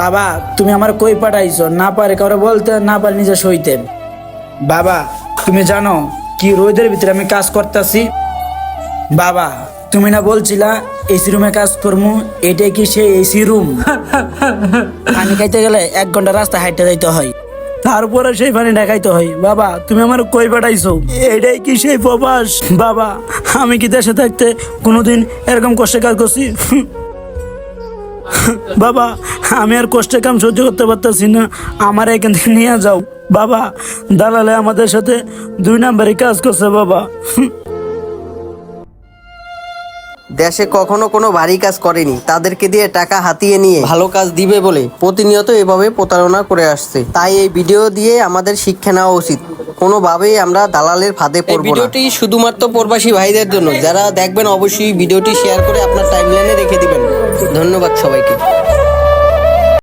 বাবা তুমি আমার কই পাঠাইছো, না পারে কাউরে বলতে, না পারে নিজে সইতেন। বাবা তুমি জানো কি রোদের ভিতরে আমি কাজ করতেছি? বাবা তুমি না বলছিলা এসি রুমে কাজ করমু, এটাই কি সেই এসি রুম? পানি খাইতে গেলে 1 ঘন্টা রাস্তা হাইটে যাইতে হয়, তারপরে সেই পানি ঢাকাইতে হয়। বাবা তুমি আমার কই পাঠাইছো? এটাই কি সেই প্রবাস? বাবা আমি কি দেশে থাকতে কোনোদিন এরকম কষ্টে কাজ করছি? বাবা আমি আর কষ্টের কাম সহ্য করতে পারতেছি না, আমার এখান থেকে নিয়ে যাও। বাবা দালালে আমাদের সাথে 2 নাম্বারে কাজ করছে বাবা। দেশে কখনো কোনো ভারী কাজ করেনি, তাদেরকে দিয়ে টাকা হাতিয়ে নিয়ে ভালো কাজ দিবে বলে প্রতিনিয়ত এভাবে প্রতারণা করে আসছে। তাই এই ভিডিও দিয়ে আমাদের শিক্ষা নেওয়া উচিত, কোনোভাবেই আমরা দালালের ফাঁদে পড়ব না। ভিডিওটি শুধুমাত্র প্রবাসী ভাইদের জন্য, যারা দেখবেন অবশ্যই ভিডিওটি শেয়ার করে আপনার টাইমলাইনে রেখে দিবেন। ধন্যবাদ সবাইকে।